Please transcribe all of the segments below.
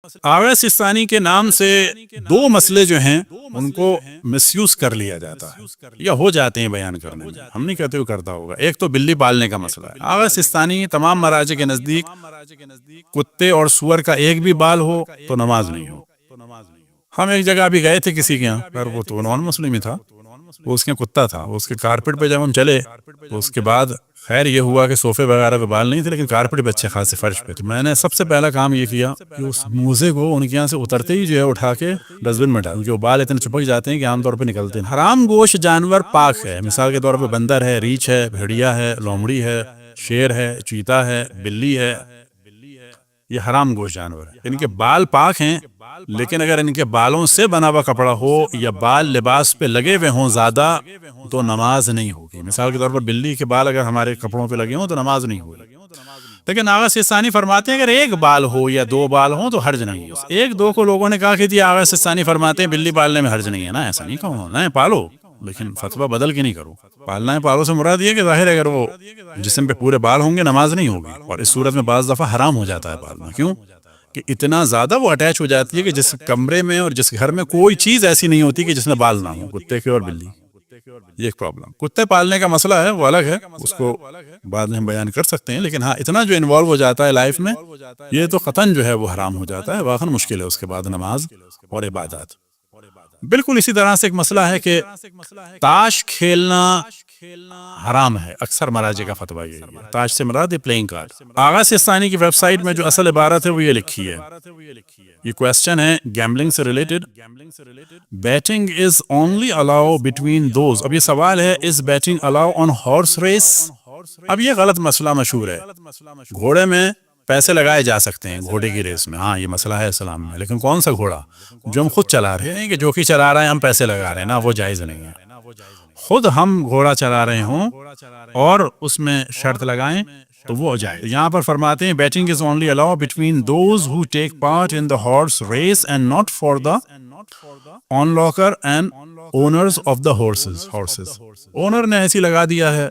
آغا سستانی کے نام سے دو مسئلے جو ہیں ان کو مس یوز کر لیا جاتا ہے یا ہو جاتے ہیں بیان کرنے میں. ہم نہیں کہتے وہ کرتا ہوگا. ایک تو بلی پالنے کا مسئلہ ہے. آغا سستانی تمام مراجع کے نزدیک کتے اور سور کا ایک بھی بال ہو تو نماز نہیں ہو. ہم ایک جگہ بھی گئے تھے کسی کے یہاں پر، وہ تو نان مسلم ہی تھا، وہ اس کے کتا تھا، اس کے کارپیٹ پہ جب ہم چلے تو اس کے بعد خیر یہ ہوا کہ صوفے وغیرہ پہ بال نہیں تھے لیکن کارپیٹ پہ اچھے خاصے فرش پہ تھے. میں نے سب سے پہلا کام یہ کیا کہ اس موزے کو ان کے یہاں سے اترتے ہی جو ہے اٹھا کے ڈسٹ بن میں ڈال، کیونکہ وہ بال اتنے چپک جاتے ہیں کہ عام طور پہ نکلتے ہیں. حرام گوشت جانور پاک ہے، مثال کے طور پہ بندر ہے، ریچھ ہے، بھیڑیا ہے، لومڑی ہے، شیر ہے، چیتا ہے، بلی ہے، یہ حرام گوشت جانور ہے. ان کے بال پاک ہیں لیکن اگر ان کے بالوں سے بنا ہوا کپڑا ہو یا بال لباس پہ لگے ہوئے ہوں زیادہ تو نماز نہیں ہوگی. مثال کے طور پر بلی کے بال اگر ہمارے کپڑوں پہ لگے ہوں تو نماز نہیں ہوگی. لیکن آغا سستانی فرماتے ہیں اگر ایک بال ہو یا دو بال ہوں تو حرج نہیں ہے. ایک دو کو لوگوں نے کہا کہ جی آغا سستانی فرماتے ہیں بلی پالنے میں حرج نہیں ہے. نا ایسا نہیں کہو، نہ پالو لیکن فتویٰ بدل کے نہیں کرو. پالنا ہے پالو سے مراد یہ کہ ظاہر ہے اگر وہ جسم پہ پورے بال ہوں گے نماز نہیں ہوگی. اور اس صورت میں بعض دفعہ حرام ہو جاتا ہے پالنا. کیوں کہ اتنا زیادہ وہ اٹیچ ہو جاتی ہے کہ جس کمرے میں اور جس گھر میں کوئی چیز ایسی نہیں ہوتی کہ جس میں بال نہ ہو، کتے کے اور بلی. یہ ایک پرابلم. کتے پالنے کا مسئلہ ہے وہ الگ ہے، اس کو بعد میں ہم بیان کر سکتے ہیں. لیکن ہاں اتنا جو انوالو ہو جاتا ہے لائف میں یہ تو قطعاً جو ہے وہ حرام ہو جاتا ہے. واقعاً مشکل ہے اس کے بعد نماز اور عبادات. بالکل اسی طرح سے ایک مسئلہ ہے کہ تاش کھیلنا حرام ہے. اکثر مراجع کا فتویٰ یہ ہے. تاش سے مراد ہے پلینگ کارڈ. آغا سستانی کی ویب سائٹ میں جو اصل عبارت ہے وہ یہ لکھی ہے، یہ کویسچن ہے گیمبلنگ سے related. Batting is only allowed between those. اب یہ سوال ہے is beating allow on horse race. اب یہ غلط مسئلہ مشہور ہے. گھوڑے میں پیسے لگائے جا سکتے ہیں گھوڑے کی ریس میں، ہاں یہ مسئلہ ہے اسلام میں، لیکن کون سا گھوڑا جو ہم خود چلا رہے ہیں کہ جو کہ چلا رہے ہیں ہم پیسے لگا رہے ہیں، نا وہ جائز نہیں ہے. خود ہم گھوڑا چلا رہے ہوں اور اس میں شرط لگائیں تو وہ جائے. یہاں پر فرماتے ہیں betting is only allowed between those who take part in the horse race and not for the onlooker and owners of the horses. Owner نے ایسی لگا دیا ہے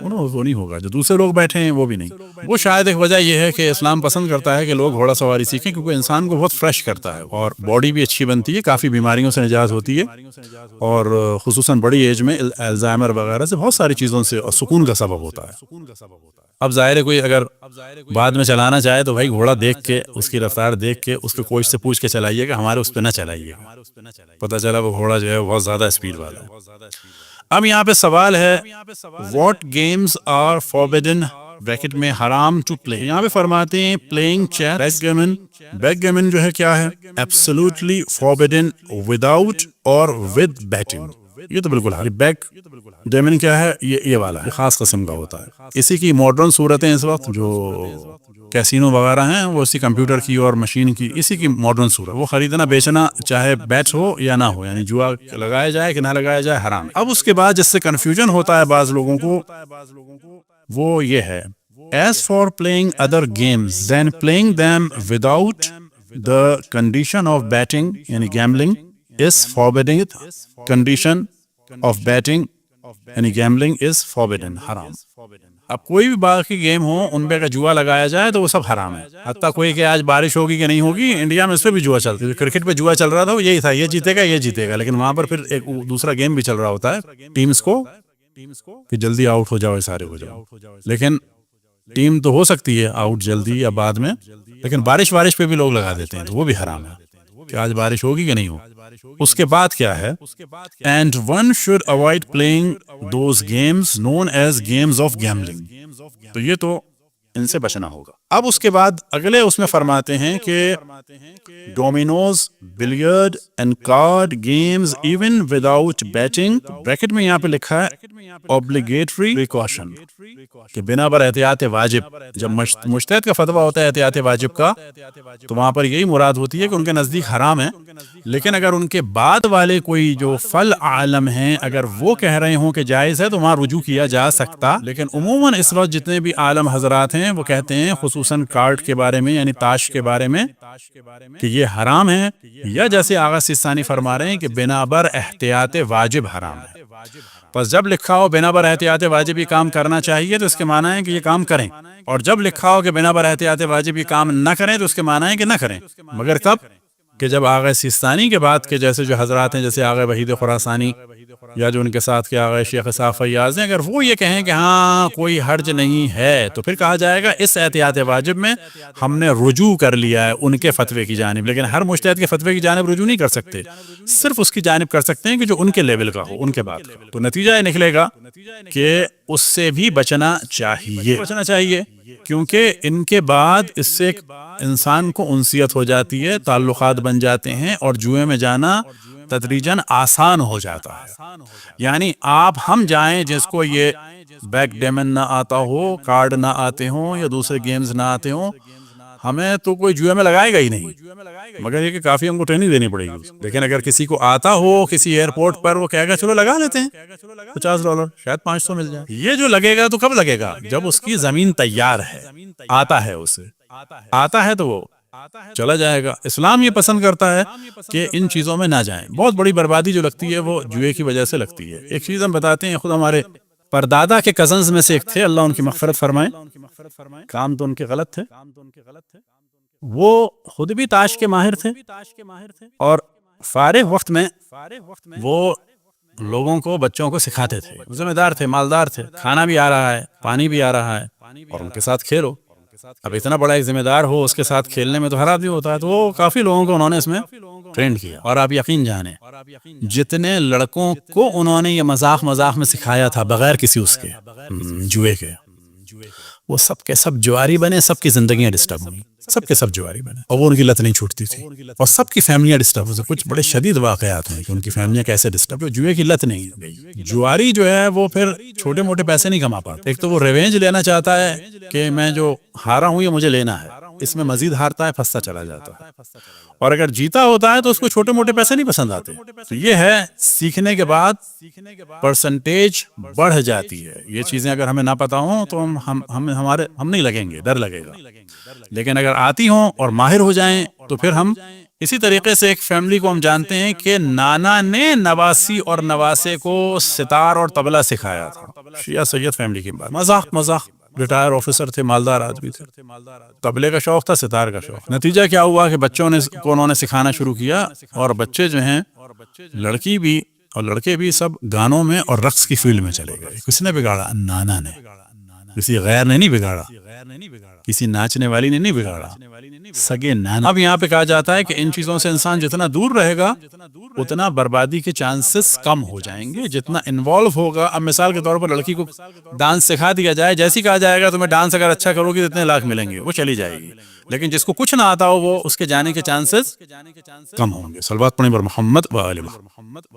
وہ نہیں ہوگا، جو دوسرے لوگ بیٹھے ہیں وہ بھی نہیں. وہ شاید ایک وجہ یہ ہے کہ اسلام پسند کرتا ہے کہ لوگ گھوڑا سواری سیکھیں کیونکہ انسان کو بہت فریش کرتا ہے اور باڈی بھی اچھی بنتی ہے، کافی بیماریوں سے نجات ہوتی ہے اور خصوصاً بڑی ایج میں الزائمر وغیرہ سے بہت ساری چیزوں سے سکون کا سبب ہوتا ہے. اب ظاہر ہے کوئی اگر بعد میں چلانا چاہے تو بھائی گھوڑا دیکھ کے اس کی رفتار دیکھ کے اس کے کوچ سے پوچھ کے چلائیے کہ ہمارے اس پہ نہ چلائیے. پتہ چلا وہ گھوڑا جو ہے بہت زیادہ اسپیڈ والا ہے. اب یہاں پہ سوال ہے واٹ گیمز آر فوربڈن بریکٹ میں حرام ٹو پلے. یہاں پہ فرماتے ہیں پلینگ چیس بیک گیمن جو ہے کیا ہے ایبسولوٹلی فوربڈن وداؤٹ اور ود بیٹنگ. یہ تو بالکل ہے. بیک گیمن کیا ہے یہ والا ہے، خاص قسم کا ہوتا ہے. اسی کی ماڈرن صورتیں اس وقت جو کیسینو وغیرہ ہیں وہ اسی کمپیوٹر کی اور مشین کی اسی کی ماڈرن صورت. وہ خریدنا بیچنا چاہے بیٹ ہو یا نہ ہو، یعنی جوا لگایا جائے کہ نہ لگایا جائے حرام. اب اس کے بعد جس سے کنفیوژن ہوتا ہے بعض لوگوں کو وہ یہ ہے as far playing other games then playing them without the condition of betting یعنی gambling is forbidden. Condition of betting یعنی گیمبلنگ از فوربڈن، حرام. اب کوئی بھی باقی گیم ہو ان پہ اگر جوا لگایا جائے تو وہ سب حرام ہے. حتیٰ کوئی کہ آج بارش ہوگی کہ نہیں ہوگی، انڈیا میں اس پہ بھی جوا چلتی ہے. کرکٹ پہ جوا چل رہا تھا وہ یہی تھا، یہ جیتے گا یہ جیتے گا، لیکن وہاں پر پھر ایک دوسرا گیم بھی چل رہا ہوتا ہے ٹیمز کو کہ جلدی آؤٹ ہو جاؤ سارے ہو جاؤ. لیکن ٹیم تو ہو سکتی ہے آؤٹ جلدی یا بعد میں، لیکن بارش پہ بھی لوگ لگا دیتے ہیں تو وہ بھی حرام ہے کہ آج بارش ہوگی کہ نہیں ہو. اس کے بعد کیا ہے and one should avoid playing those games known as games of gambling. تو یہ تو ان سے بچنا ہوگا. اب اس کے بعد اگلے اس میں فرماتے ہیں کہ Domino's billiard and card games even without batting. Bracket میں یہاں پہ لکھا ہے obligatory precaution کہ بنا بر احتیاط واجب. جب مجتہد کا فتویٰ ہوتا ہے احتیاط واجب کا تو وہاں پر یہی مراد ہوتی ہے کہ ان کے نزدیک حرام ہے، لیکن اگر ان کے بعد والے کوئی جو فل عالم ہیں اگر وہ کہہ رہے ہوں کہ جائز ہے تو وہاں رجوع کیا جا سکتا. لیکن عموماً اس وقت جتنے بھی عالم حضرات ہیں ہیں وہ کہتے ہیں خصوصاً کارڈ کے بارے میں یعنی تاش کے بارے میں کہ یہ حرام ہے، یا جیسے آغا سستانی فرما رہے ہیں کہ بنا بر احتیاط واجب حرام ہے۔ پس جب لکھا ہو بنا بر احتیاط واجب یہ کام کرنا چاہیے تو اس کے معنی ہے کہ یہ کام کریں، اور جب لکھا ہو کہ بنا بر احتیاط واجب یہ کام نہ کریں تو اس کے معنی ہے کہ نہ کریں، مگر کب؟ کہ جب آغا سستانی کے بعد کے جیسے جو حضرات ہیں جیسے آغا وحید خراسانی یا جو ان کے ساتھ کے آغا شیخ صاحب فیاض ہیں، اگر وہ یہ کہیں کہ ہاں کوئی حرج نہیں ہے تو پھر کہا جائے گا اس احتیاط واجب میں ہم نے رجوع کر لیا ہے ان کے فتوے کی جانب، لیکن ہر مجتہد کے فتوے کی جانب رجوع نہیں کر سکتے، صرف اس کی جانب کر سکتے ہیں کہ جو ان کے لیول کا ہو، ان کے بعد کا۔ تو نتیجہ یہ نکلے گا کہ اس سے بھی بچنا چاہیے، کیونکہ ان کے بعد اس سے ایک انسان کو انسیت ہو جاتی ہے، تعلقات بن جاتے ہیں، اور جوئے میں جانا تدریجاً آسان ہو جاتا ہے۔ یعنی ہم جائیں جس کو یہ بیک ڈیمن نہ آتا ہو، کارڈ نہ آتے ہوں یا دوسرے گیمز نہ آتے ہوں، ہمیں تو کوئی جوئے میں لگائے گا ہی نہیں، مگر یہ کہ کافی ہم کو ٹریننگ دینی پڑے گی۔ لیکن اگر کسی کو آتا ہو کسی ایئرپورٹ پر، وہ کہے گا چلو لگا لیتے ہیں $50 شاید 500 مل جائے۔ یہ جو لگے گا تو کب لگے گا؟ جب اس کی زمین تیار ہے، آتا ہے اسے، آتا ہے تو وہ چلا جائے گا۔ اسلام یہ پسند کرتا ہے کہ ان چیزوں میں نہ جائیں۔ بہت بڑی بربادی جو لگتی ہے وہ جوئے کی وجہ سے لگتی ہے۔ ایک چیز ہم بتاتے ہیں، خود ہمارے پردادا کے کزنز میں سے ایک تھے، اللہ ان کی مغفرت فرمائے، کام تو ان کے غلط تھے، وہ خود بھی تاش کے ماہر تھے، اور فارغ وقت میں وہ لوگوں کو، بچوں کو سکھاتے تھے، ذمہ دار تھے، مالدار تھے، کھانا بھی آ رہا ہے، پانی بھی آ رہا ہے، اور ان کے ساتھ کھیلو۔ اب اتنا بڑا ایک ذمہ دار ہو، اس کے ساتھ کھیلنے میں تو ہر آدمی ہوتا ہے، تو وہ کافی لوگوں کو انہوں نے اس میں ٹرینڈ کیا۔ اور آپ یقین جانیں جتنے لڑکوں کو انہوں نے یہ مذاق میں سکھایا تھا بغیر کسی اس کے جوئے کے، وہ سب کے سب جواری بنے، سب کی زندگیاں ڈسٹرب ہوئی، سب کے سب جواری بنے، اور وہ ان کی لت نہیں چھوٹتی تھی، اور سب کی فیملیاں ڈسٹرب ہوئی۔ کچھ بڑے شدید واقعات ہیں کہ ان کی فیملیاں کیسے ڈسٹرب ہوئی، جوئے کی لت نہیں گئی۔ جواری جو ہے وہ پھر چھوٹے موٹے پیسے نہیں کما پاتا، ایک تو وہ ریونج لینا چاہتا ہے کہ میں جو ہارا ہوں یہ مجھے لینا ہے، اس میں مزید ہارتا ہے، پھنستا چلا جاتا ہے، اور اگر جیتا ہوتا ہے تو اس کو چھوٹے موٹے پیسے نہیں پسند آتے۔ تو یہ ہے سیکھنے کے بعد پرسنٹیج بڑھ جاتی ہے۔ یہ چیزیں اگر ہمیں نہ پتا ہوں تو ہم نہیں لگیں گے، ڈر لگے گا، لیکن اگر آتی ہوں اور ماہر ہو جائیں تو پھر ہم اسی طریقے سے ایک فیملی کو ہم جانتے ہیں کہ نانا نے نواسی اور نواسے کو ستار اور طبلہ سکھایا تھا، شیعہ سید فیملی کی بات، مذاق ریٹائر آفیسر تھے، مالدار آدمی تھے، طبلے کا شوق تھا، ستار کا شوق۔ نتیجہ کیا ہوا کہ بچوں نے کو انہوں نے سکھانا شروع کیا، اور بچے جو ہیں، لڑکی بھی اور لڑکے بھی، سب گانوں میں اور رقص کی فیلڈ میں چلے گئے۔ کس نے بگاڑا؟ نانا نے، کسی غیر نے نہیں بگاڑا، کسی ناچنے والی نے نہیں بگاڑا، سگے نانا۔ اب یہاں پہ کہا جاتا ہے کہ ان چیزوں سے انسان جتنا دور رہے گا اتنا بربادی کے چانسز کم ہو جائیں گے، جتنا انوالو ہوگا۔ اب مثال کے طور پر لڑکی کو ڈانس سکھا دیا جائے، جیسی کہا جائے گا تمہیں ڈانس اگر اچھا کرو گی تو اتنے لاکھ ملیں گے، وہ چلی جائے گی، لیکن جس کو کچھ نہ آتا ہو وہ اس کے جانے کے چانسز کم ہوں گے۔ صلوات پڑھیں بر محمد و آل محمد۔